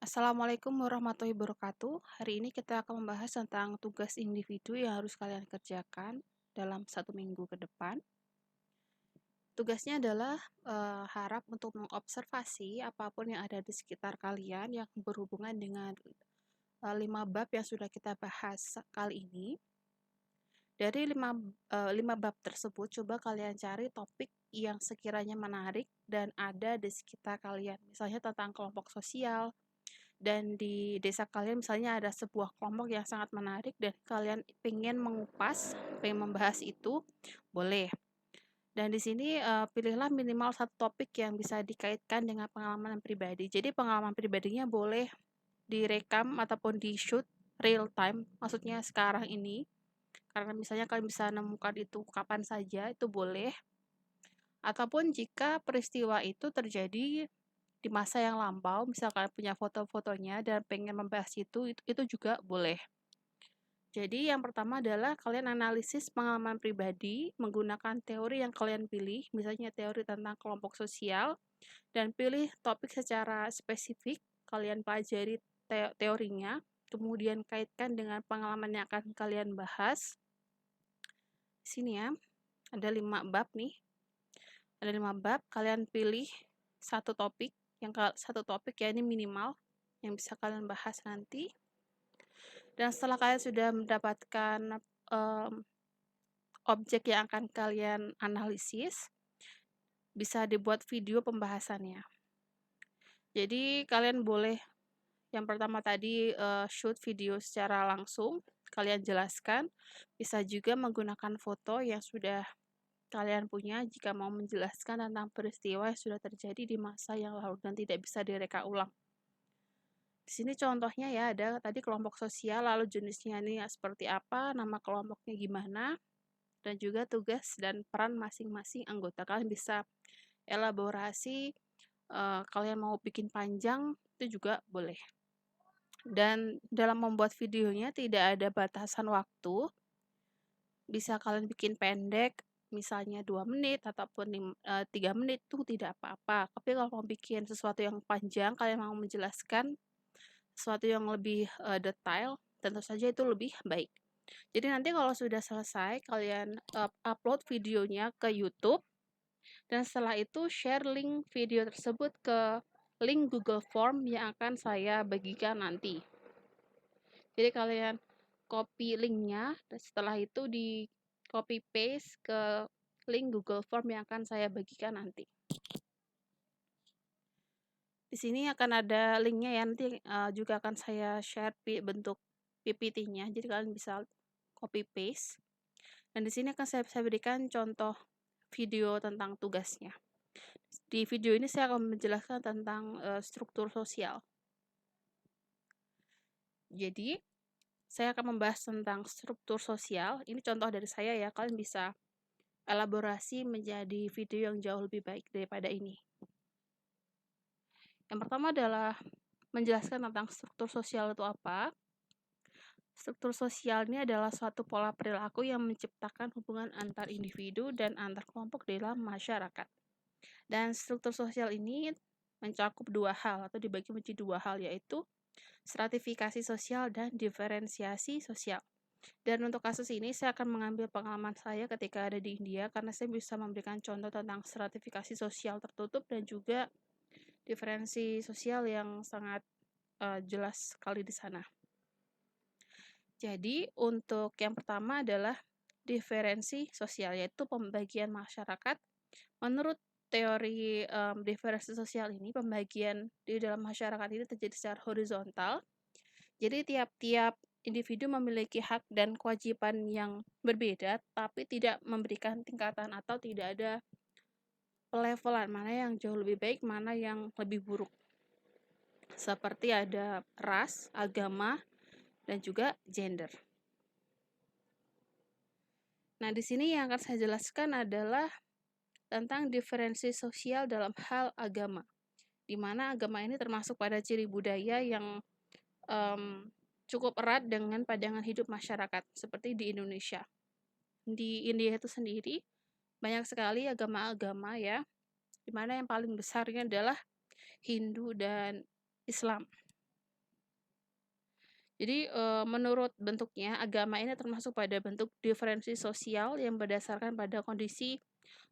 Assalamualaikum warahmatullahi wabarakatuh. Hari ini kita akan membahas tentang tugas individu yang harus kalian kerjakan dalam 1 minggu ke depan. Tugasnya adalah harap untuk mengobservasi apapun yang ada di sekitar kalian yang berhubungan dengan 5 bab yang sudah kita bahas kali ini. Dari 5 bab tersebut, coba kalian cari topik yang sekiranya menarik dan ada di sekitar kalian. Misalnya tentang kelompok sosial, dan di desa kalian misalnya ada sebuah kelompok yang sangat menarik dan kalian pengen mengupas, pengen membahas itu, boleh. Dan di sini pilihlah minimal satu topik yang bisa dikaitkan dengan pengalaman pribadi. Jadi pengalaman pribadinya boleh direkam ataupun di-shoot real time, maksudnya sekarang ini. Karena misalnya kalian bisa menemukan itu kapan saja, itu boleh. Ataupun jika peristiwa itu terjadi di masa yang lampau, misalkan punya foto-fotonya dan pengen membahas itu juga boleh. Jadi yang pertama adalah kalian analisis pengalaman pribadi menggunakan teori yang kalian pilih, misalnya teori tentang kelompok sosial, dan pilih topik secara spesifik, kalian pelajari teorinya, kemudian kaitkan dengan pengalaman yang akan kalian bahas. Di sini ya, ada 5 bab nih. Ada 5 bab, kalian pilih satu topik, satu topik ya ini minimal yang bisa kalian bahas nanti. Dan setelah kalian sudah mendapatkan objek yang akan kalian analisis, bisa dibuat video pembahasannya. Jadi kalian boleh yang pertama tadi shoot video secara langsung, kalian jelaskan. Bisa juga menggunakan foto yang sudah kalian punya jika mau menjelaskan tentang peristiwa yang sudah terjadi di masa yang lalu dan tidak bisa direka ulang. Di sini contohnya ya ada tadi kelompok sosial, lalu jenisnya ini seperti apa, nama kelompoknya gimana, dan juga tugas dan peran masing-masing anggota. Kalian bisa elaborasi, kalian mau bikin panjang itu juga boleh. Dan dalam membuat videonya tidak ada batasan waktu, bisa kalian bikin pendek, misalnya 2 menit ataupun 3 menit itu tidak apa-apa. Tapi kalau mau bikin sesuatu yang panjang, kalian mau menjelaskan sesuatu yang lebih detail, tentu saja itu lebih baik. Jadi nanti kalau sudah selesai, kalian upload videonya ke YouTube, dan setelah itu share link video tersebut ke link Google Form yang akan saya bagikan nanti. Jadi kalian copy linknya, dan setelah itu di copy paste ke link Google Form yang akan saya bagikan nanti. Di sini akan ada linknya ya, nanti juga akan saya share bentuk PPT-nya, jadi kalian bisa copy paste. Dan di sini akan saya berikan contoh video tentang tugasnya. Di video ini saya akan menjelaskan tentang struktur sosial. Jadi, saya akan membahas tentang struktur sosial. Ini contoh dari saya ya, kalian bisa elaborasi menjadi video yang jauh lebih baik daripada ini. Yang pertama adalah menjelaskan tentang struktur sosial itu apa. Struktur sosial ini adalah suatu pola perilaku yang menciptakan hubungan antar individu dan antar kelompok dalam masyarakat. Dan struktur sosial ini mencakup 2 hal atau dibagi menjadi 2 hal, yaitu stratifikasi sosial dan diferensiasi sosial. Dan untuk kasus ini saya akan mengambil pengalaman saya ketika ada di India karena saya bisa memberikan contoh tentang stratifikasi sosial tertutup dan juga diferensi sosial yang sangat jelas sekali di sana. Jadi untuk yang pertama adalah diferensi sosial, yaitu pembagian masyarakat. Menurut teori diferensi sosial ini, pembagian di dalam masyarakat ini terjadi secara horizontal. Jadi tiap-tiap individu memiliki hak dan kewajiban yang berbeda, tapi tidak memberikan tingkatan atau tidak ada pelevelan mana yang jauh lebih baik, mana yang lebih buruk. Seperti ada ras, agama, dan juga gender. Nah, di sini yang akan saya jelaskan adalah tentang diferensi sosial dalam hal agama, di mana agama ini termasuk pada ciri budaya yang cukup erat dengan pandangan hidup masyarakat, seperti di Indonesia. Di India itu sendiri, banyak sekali agama-agama ya, di mana yang paling besarnya adalah Hindu dan Islam. Jadi, menurut bentuknya, agama ini termasuk pada bentuk diferensi sosial yang berdasarkan pada kondisi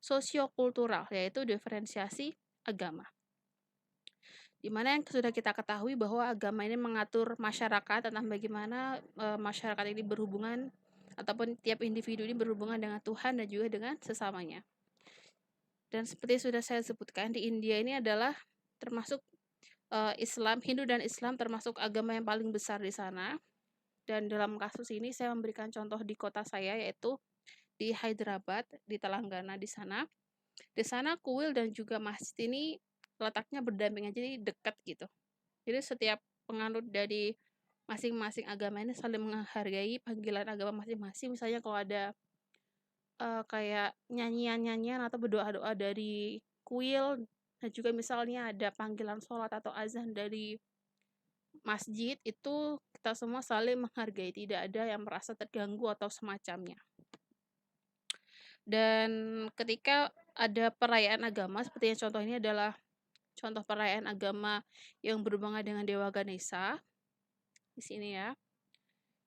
sosiokultural, yaitu diferensiasi agama. Di mana yang sudah kita ketahui bahwa agama ini mengatur masyarakat tentang bagaimana, masyarakat ini berhubungan ataupun tiap individu ini berhubungan dengan Tuhan dan juga dengan sesamanya. Dan seperti sudah saya sebutkan, di India ini adalah termasuk, Islam, Hindu dan Islam termasuk agama yang paling besar di sana. Dan dalam kasus ini saya memberikan contoh di kota saya, yaitu di Hyderabad, di Telangana di sana. Di sana kuil dan juga masjid ini letaknya berdampingan, jadi dekat gitu. Jadi setiap penganut dari masing-masing agama ini saling menghargai panggilan agama masing-masing. Misalnya kalau ada, kayak nyanyian-nyanyian atau berdoa-doa dari kuil, dan juga misalnya ada panggilan sholat atau azan dari masjid, itu kita semua saling menghargai, tidak ada yang merasa terganggu atau semacamnya. Dan ketika ada perayaan agama, seperti yang contoh ini adalah contoh perayaan agama yang berhubungan dengan Dewa Ganesha, di sini ya.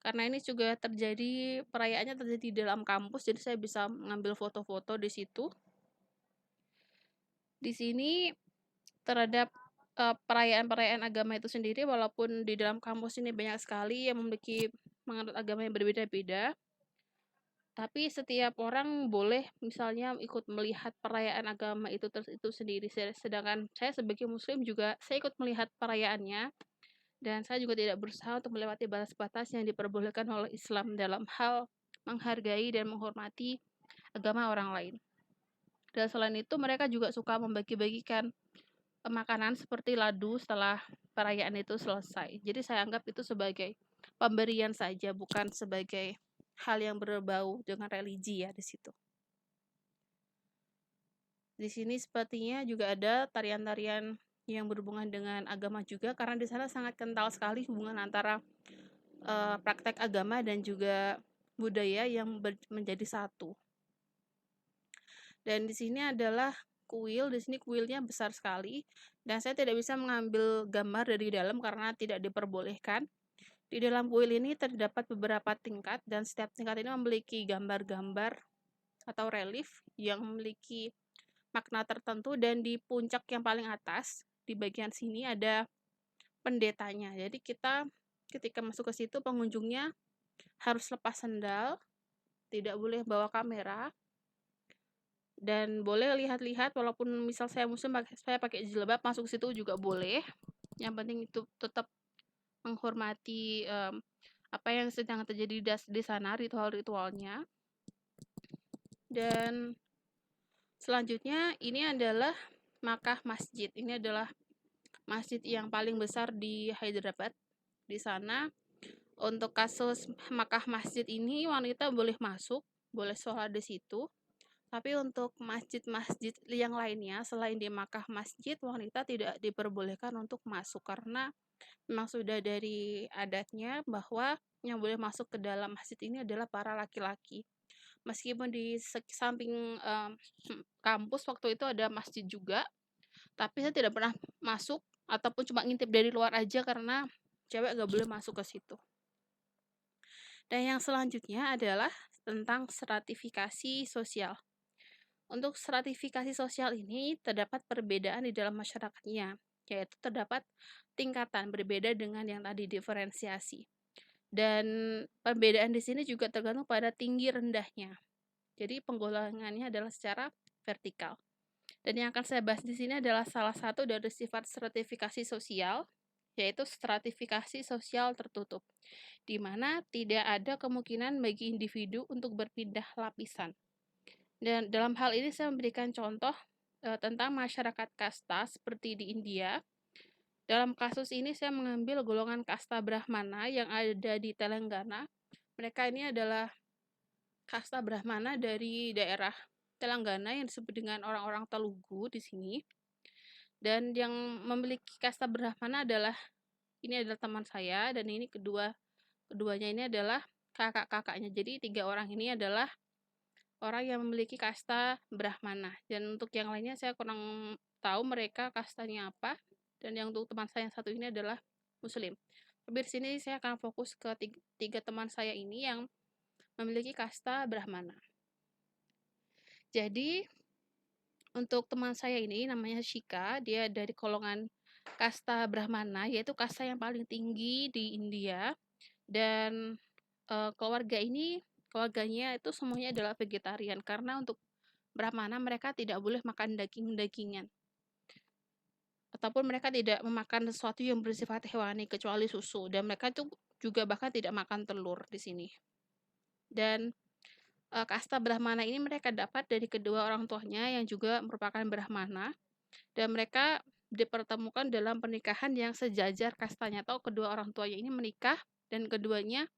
Karena ini juga perayaannya terjadi di dalam kampus, jadi saya bisa mengambil foto-foto di situ. Di sini terhadap, perayaan-perayaan agama itu sendiri, walaupun di dalam kampus ini banyak sekali yang memiliki menganut agama yang berbeda-beda, tapi setiap orang boleh misalnya ikut melihat perayaan agama itu sendiri. Sedangkan saya sebagai muslim juga, saya ikut melihat perayaannya, dan saya juga tidak berusaha untuk melewati batas-batas yang diperbolehkan oleh Islam dalam hal menghargai dan menghormati agama orang lain. Dan selain itu mereka juga suka membagi-bagikan makanan seperti ladu setelah perayaan itu selesai. Jadi saya anggap itu sebagai pemberian saja, bukan sebagai hal yang berbau dengan religi ya di situ. Di sini sepertinya juga ada tarian-tarian yang berhubungan dengan agama juga, karena di sana sangat kental sekali hubungan antara praktek agama dan juga budaya yang menjadi satu. Dan di sini adalah kuil, di sini kuilnya besar sekali, dan saya tidak bisa mengambil gambar dari dalam karena tidak diperbolehkan. Di dalam kuil ini terdapat beberapa tingkat, dan setiap tingkat ini memiliki gambar-gambar atau relief yang memiliki makna tertentu, dan di puncak yang paling atas, di bagian sini ada pendetanya. Jadi kita ketika masuk ke situ, pengunjungnya harus lepas sendal, tidak boleh bawa kamera, dan boleh lihat-lihat, walaupun misal saya muslim, saya pakai jilbab masuk situ juga boleh. Yang penting itu tetap menghormati apa yang sedang terjadi di sana, ritual-ritualnya. Dan selanjutnya ini adalah Makkah Masjid. Ini adalah masjid yang paling besar di Hyderabad. Di sana untuk kasus Makkah Masjid ini wanita boleh masuk, boleh sholat di situ. Tapi untuk masjid-masjid yang lainnya selain di Makkah Masjid, wanita tidak diperbolehkan untuk masuk karena memang sudah dari adatnya bahwa yang boleh masuk ke dalam masjid ini adalah para laki-laki. Meskipun di samping kampus waktu itu ada masjid juga, tapi saya tidak pernah masuk ataupun cuma ngintip dari luar aja karena cewek gak boleh masuk ke situ. Dan yang selanjutnya adalah tentang stratifikasi sosial. Untuk stratifikasi sosial ini terdapat perbedaan di dalam masyarakatnya, yaitu terdapat tingkatan berbeda dengan yang tadi diferensiasi. Dan perbedaan di sini juga tergantung pada tinggi rendahnya. Jadi penggolongannya adalah secara vertikal. Dan yang akan saya bahas di sini adalah salah satu dari sifat stratifikasi sosial, yaitu stratifikasi sosial tertutup, di mana tidak ada kemungkinan bagi individu untuk berpindah lapisan. Dan dalam hal ini saya memberikan contoh tentang masyarakat kasta seperti di India. Dalam kasus ini saya mengambil golongan kasta Brahmana yang ada di Telangana. Mereka ini adalah kasta Brahmana dari daerah Telangana yang disebut dengan orang-orang Telugu di sini. Dan yang memiliki kasta Brahmana ini adalah teman saya, dan ini keduanya ini adalah kakak-kakaknya. Jadi 3 orang ini adalah orang yang memiliki kasta Brahmana, dan untuk yang lainnya saya kurang tahu mereka kastanya apa. Dan yang untuk teman saya yang satu ini adalah muslim. Tapi di sini saya akan fokus ke tiga teman saya ini yang memiliki kasta Brahmana. Jadi untuk teman saya ini namanya Shika, dia dari golongan kasta Brahmana, yaitu kasta yang paling tinggi di India. Dan keluarganya itu semuanya adalah vegetarian, karena untuk Brahmana mereka tidak boleh makan daging-dagingan, ataupun mereka tidak memakan sesuatu yang bersifat hewani kecuali susu, dan mereka itu juga bahkan tidak makan telur di sini. Dan kasta Brahmana ini mereka dapat dari kedua orang tuanya yang juga merupakan Brahmana, dan mereka dipertemukan dalam pernikahan yang sejajar kastanya, atau kedua orang tuanya ini menikah dan keduanya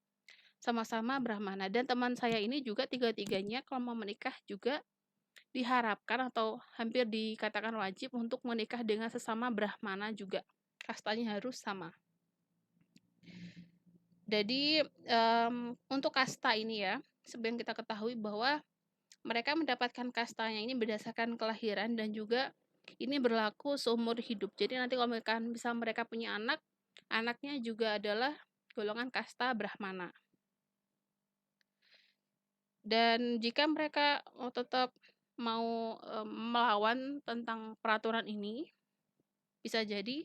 sama-sama Brahmana. Dan teman saya ini juga tiga-tiganya kalau mau menikah juga diharapkan atau hampir dikatakan wajib untuk menikah dengan sesama Brahmana juga. Kastanya harus sama. Jadi untuk kasta ini ya, seperti yang kita ketahui bahwa mereka mendapatkan kastanya ini berdasarkan kelahiran, dan juga ini berlaku seumur hidup. Jadi nanti kalau mereka punya anak, anaknya juga adalah golongan kasta Brahmana. Dan jika mereka tetap mau melawan tentang peraturan ini, bisa jadi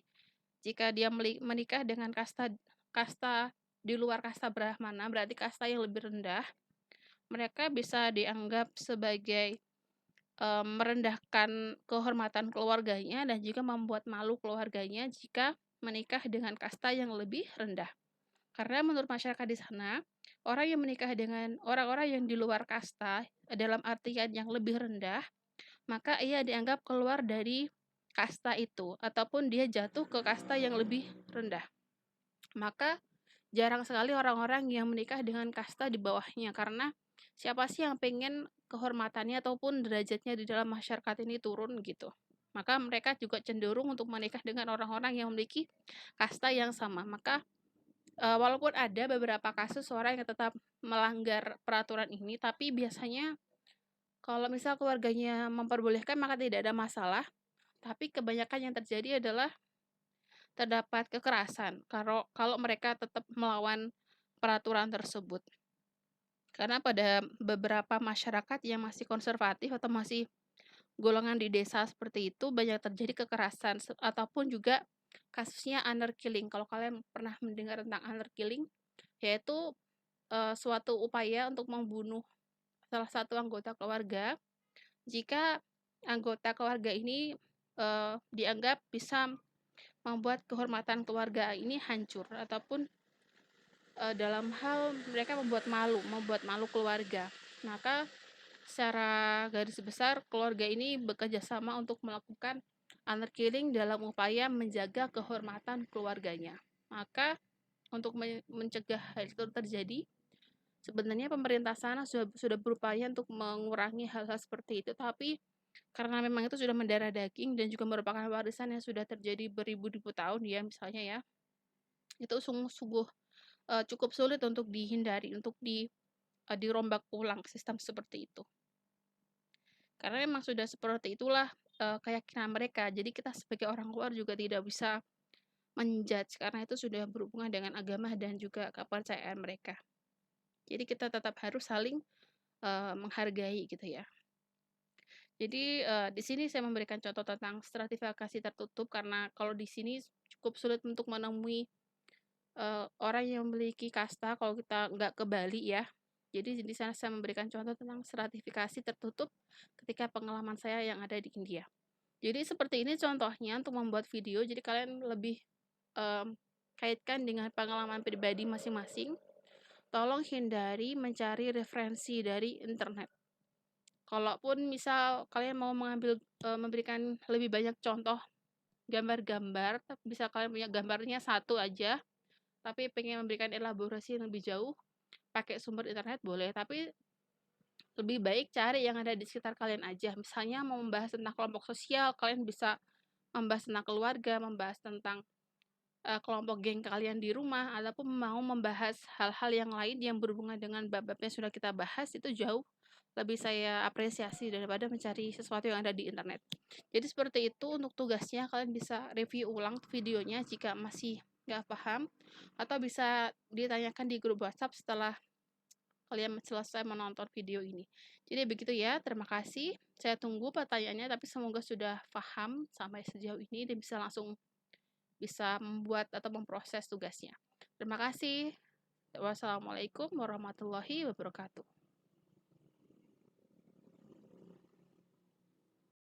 jika dia menikah dengan kasta di luar kasta Brahmana, berarti kasta yang lebih rendah, mereka bisa dianggap sebagai merendahkan kehormatan keluarganya dan juga membuat malu keluarganya jika menikah dengan kasta yang lebih rendah. Karena menurut masyarakat di sana, orang yang menikah dengan orang-orang yang di luar kasta dalam artian yang lebih rendah, maka ia dianggap keluar dari kasta itu, ataupun dia jatuh ke kasta yang lebih rendah. Maka jarang sekali orang-orang yang menikah dengan kasta di bawahnya, karena siapa sih yang pengen kehormatannya ataupun derajatnya di dalam masyarakat ini turun gitu. Maka mereka juga cenderung untuk menikah dengan orang-orang yang memiliki kasta yang sama. Maka walaupun ada beberapa kasus orang yang tetap melanggar peraturan ini, tapi biasanya kalau misal keluarganya memperbolehkan maka tidak ada masalah. Tapi kebanyakan yang terjadi adalah terdapat kekerasan kalau mereka tetap melawan peraturan tersebut. Karena pada beberapa masyarakat yang masih konservatif atau masih golongan di desa seperti itu, banyak terjadi kekerasan ataupun juga kasusnya honor killing. Kalau kalian pernah mendengar tentang honor killing, yaitu suatu upaya untuk membunuh salah satu anggota keluarga jika anggota keluarga ini dianggap bisa membuat kehormatan keluarga ini hancur, ataupun dalam hal mereka membuat malu keluarga. Maka secara garis besar keluarga ini bekerja sama untuk melakukan honor killing dalam upaya menjaga kehormatan keluarganya. Maka untuk mencegah hal itu terjadi, sebenarnya pemerintah sana sudah berupaya untuk mengurangi hal-hal seperti itu, tapi karena memang itu sudah mendarah daging dan juga merupakan warisan yang sudah terjadi beribu-ribu tahun ya, misalnya ya, itu sungguh cukup sulit untuk dihindari, untuk dirombak ulang sistem seperti itu. Karena memang sudah seperti itulah keyakinan mereka. Jadi kita sebagai orang luar juga tidak bisa menjudge, karena itu sudah berhubungan dengan agama dan juga kepercayaan mereka. Jadi kita tetap harus saling menghargai gitu ya. Jadi di sini saya memberikan contoh tentang stratifikasi tertutup, karena kalau di sini cukup sulit untuk menemui orang yang memiliki kasta kalau kita nggak ke Bali ya. Jadi di sana saya memberikan contoh tentang stratifikasi tertutup ketika pengalaman saya yang ada di India. Jadi seperti ini contohnya untuk membuat video, jadi kalian lebih kaitkan dengan pengalaman pribadi masing-masing. Tolong hindari mencari referensi dari internet. Kalaupun misal kalian mau memberikan lebih banyak contoh gambar-gambar, bisa kalian punya gambarnya satu aja, tapi pengen memberikan elaborasi yang lebih jauh, pakai sumber internet boleh, tapi lebih baik cari yang ada di sekitar kalian aja. Misalnya mau membahas tentang kelompok sosial, kalian bisa membahas tentang keluarga, membahas tentang kelompok geng kalian di rumah, ataupun mau membahas hal-hal yang lain yang berhubungan dengan bab-bab yang sudah kita bahas, itu jauh lebih saya apresiasi daripada mencari sesuatu yang ada di internet. Jadi seperti itu untuk tugasnya, kalian bisa review ulang videonya jika masih nggak paham, atau bisa ditanyakan di grup WhatsApp setelah kalian selesai menonton video ini. Jadi begitu ya, terima kasih. Saya tunggu pertanyaannya, tapi semoga sudah paham sampai sejauh ini dan bisa membuat atau memproses tugasnya. Terima kasih. Wassalamualaikum warahmatullahi wabarakatuh.